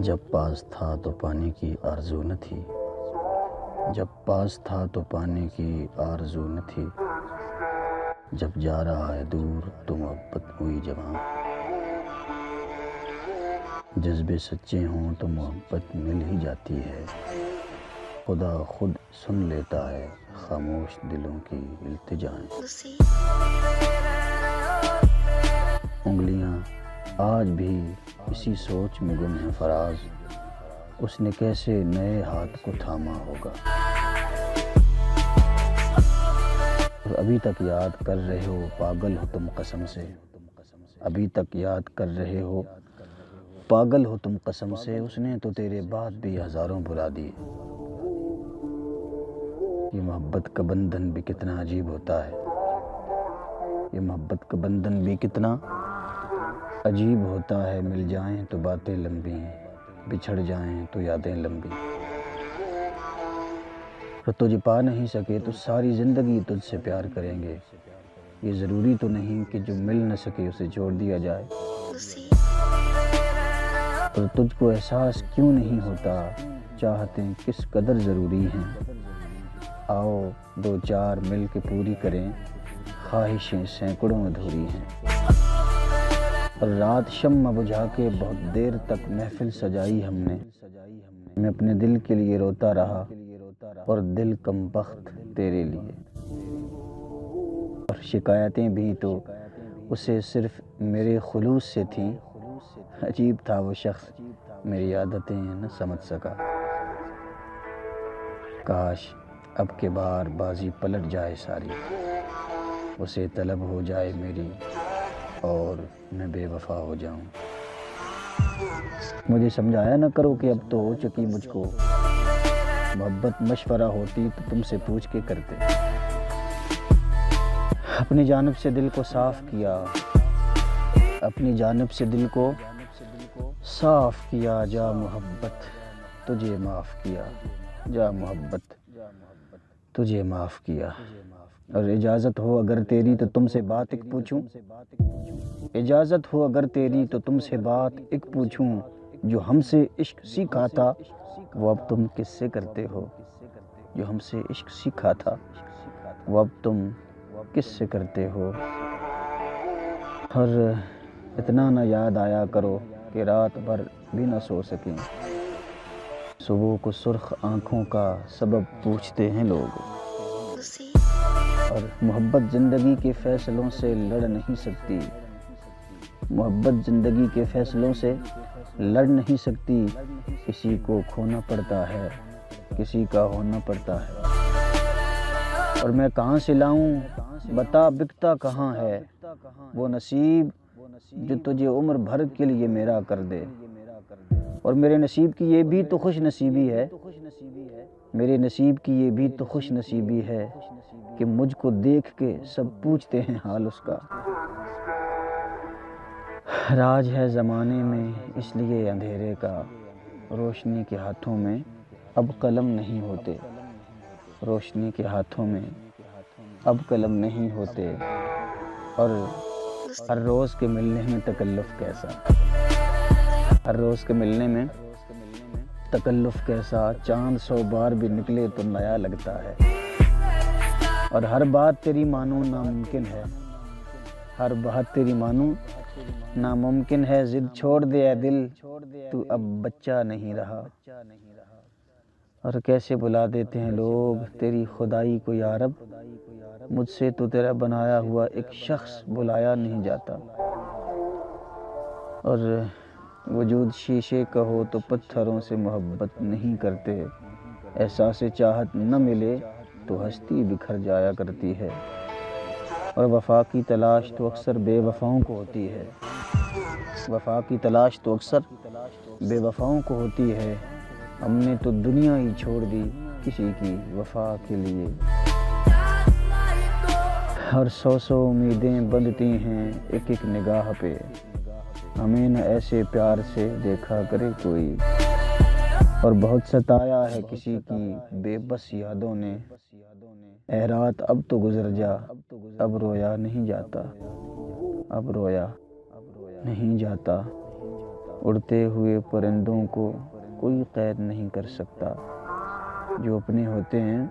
جب پاس تھا تو پانے کی آرزو نہ تھی، جب پاس تھا تو پانے کی آرزو نہ تھی، جب جا رہا ہے دور تو محبت ہوئی جوان۔ جذبے سچے ہوں تو محبت مل ہی جاتی ہے، خدا خود سن لیتا ہے خاموش دلوں کی التجائیں۔ انگلیاں آج بھی اسی سوچ میں گم ہیں فراز، اس نے کیسے نئے ہاتھ کو تھاما ہوگا۔ اور ابھی تک یاد کر رہے ہو پاگل ہو تم قسم سے، ابھی تک یاد کر رہے ہو پاگل ہو تم قسم سے، اس نے تو تیرے بعد بھی ہزاروں بلا دیے۔ یہ محبت کا بندھن بھی کتنا عجیب ہوتا ہے، یہ محبت کا بندھن بھی کتنا عجیب ہوتا ہے، مل جائیں تو باتیں لمبی، بچھڑ جائیں تو یادیں لمبی۔ اور تجھے پا نہیں سکے تو ساری زندگی تجھ سے پیار کریں گے، یہ ضروری تو نہیں کہ جو مل نہ سکے اسے چھوڑ دیا جائے۔ اور تجھ کو احساس کیوں نہیں ہوتا چاہتیں کس قدر ضروری ہیں، آؤ دو چار مل کے پوری کریں، خواہشیں سینکڑوں ادھوری ہیں۔ اور رات شمع بجھا کے بہت دیر تک محفل سجائی ہم نے، میں اپنے دل کے لیے روتا رہا اور دل کم بخت تیرے لیے۔ اور شکایتیں بھی تو اسے صرف میرے خلوص سے تھیں، عجیب تھا وہ شخص میری عادتیں نہ سمجھ سکا۔ کاش اب کے بار بازی پلٹ جائے ساری، اسے طلب ہو جائے میری اور میں بے وفا ہو جاؤں۔ مجھے سمجھایا نہ کرو کہ اب تو ہو چکی مجھ کو، محبت مشورہ ہوتی تو تم سے پوچھ کے کرتے۔ اپنی جانب سے دل کو صاف کیا، اپنی جانب سے دل کو صاف کیا، جا محبت تجھے معاف کیا، جا محبت تجھے معاف کیا۔ اور اجازت ہو اگر تیری تو تم سے بات ایک پوچھوں، اجازت ہو اگر تیری تو تم سے بات ایک پوچھوں، جو ہم سے عشق سیکھا تھا وہ اب تم کس سے کرتے ہو، جو ہم سے عشق سیکھا تھا وہ اب تم کس سے کرتے ہو۔ اور اتنا نہ یاد آیا کرو کہ رات بھر بھی نہ سو سکیں، صبح کو سرخ آنکھوں کا سبب پوچھتے ہیں لوگ۔ اور محبت زندگی کے فیصلوں سے لڑ نہیں سکتی، محبت زندگی کے فیصلوں سے لڑ نہیں سکتی، کسی کو کھونا پڑتا ہے کسی کا ہونا پڑتا ہے۔ اور میں کہاں سے لاؤں بتا بکتا کہاں ہے، وہ نصیب جو تجھے عمر بھر کے لیے میرا کر دے۔ اور میرے نصیب کی یہ بھی تو خوش نصیبی ہے، میرے نصیب کی یہ بھی تو خوش نصیبی ہے کہ مجھ کو دیکھ کے سب پوچھتے ہیں حال اس کا۔ راج ہے زمانے میں اس لیے اندھیرے کا، روشنی کے ہاتھوں میں اب قلم نہیں ہوتے، روشنی کے ہاتھوں میں اب قلم نہیں ہوتے۔ اور ہر روز کے ملنے میں تکلف کیسا، ہر روز کے ملنے میں تکلف کیسا، چاند 100 بار بھی نکلے تو نیا لگتا ہے۔ اور ہر بات تیری مانوں ناممکن ہے، ہر بات تیری مانوں ناممکن ہے، ضد چھوڑ دے اے دل تو اب بچہ نہیں رہا۔ اور کیسے بلا دیتے ہیں لوگ تیری خدائی کو یا رب، مجھ سے تو تیرا بنایا ہوا ایک شخص بلایا نہیں جاتا۔ اور وجود شیشے کا ہو تو پتھروں سے محبت نہیں کرتے، احساس چاہت نہ ملے تو ہستی بکھر جایا کرتی ہے۔ اور وفا کی تلاش تو اکثر بے وفاؤں کو ہوتی ہے، وفا کی تلاش تو اکثر بے وفاؤں کو ہوتی ہے، ہم نے تو دنیا ہی چھوڑ دی کسی کی وفا کے لیے۔ اور 100 امیدیں بندھتی ہیں ایک ایک نگاہ پہ، ہمیں نہ ایسے پیار سے دیکھا کرے کوئی۔ اور بہت ستایا ہے کسی کی بے بس یادوں نے، اے رات اب تو گزر جا، اب رویا نہیں جاتا، اب رویا نہیں جاتا۔ اڑتے ہوئے پرندوں کو کوئی قید نہیں کر سکتا، جو اپنے ہوتے ہیں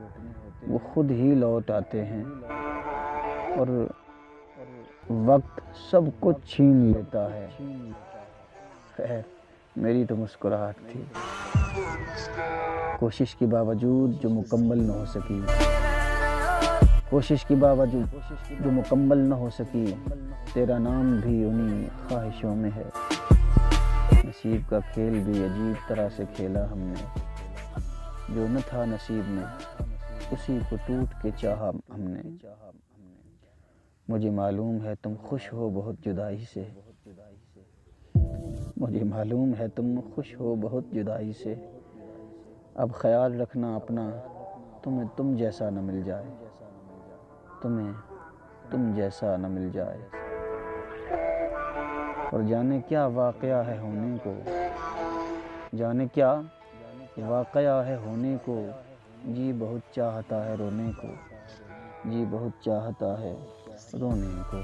وہ خود ہی لوٹ آتے ہیں، اور وقت سب کچھ چھین لیتا ہے۔ خیر، میری تو مسکراہٹ تھی، کوشش کے باوجود جو مکمل نہ ہو سکی، کوشش کے باوجود جو مکمل نہ ہو سکی، تیرا نام بھی انہی خواہشوں میں ہے۔ نصیب کا کھیل بھی عجیب طرح سے کھیلا ہم نے، جو نہ تھا نصیب میں اسی کو ٹوٹ کے چاہا ہم نے۔ مجھے معلوم ہے تم خوش ہو بہت جدائی سے، مجھے معلوم ہے تم خوش ہو بہت جدائی سے، اب خیال رکھنا اپنا، تمہیں تم جیسا نہ مل جائے، تمہیں تم جیسا نہ مل جائے۔ اور جانے کیا واقعہ ہے ہونے کو، جانے کیا واقعہ ہے ہونے کو، جی بہت چاہتا ہے رونے کو، جی بہت چاہتا ہے رونے کو۔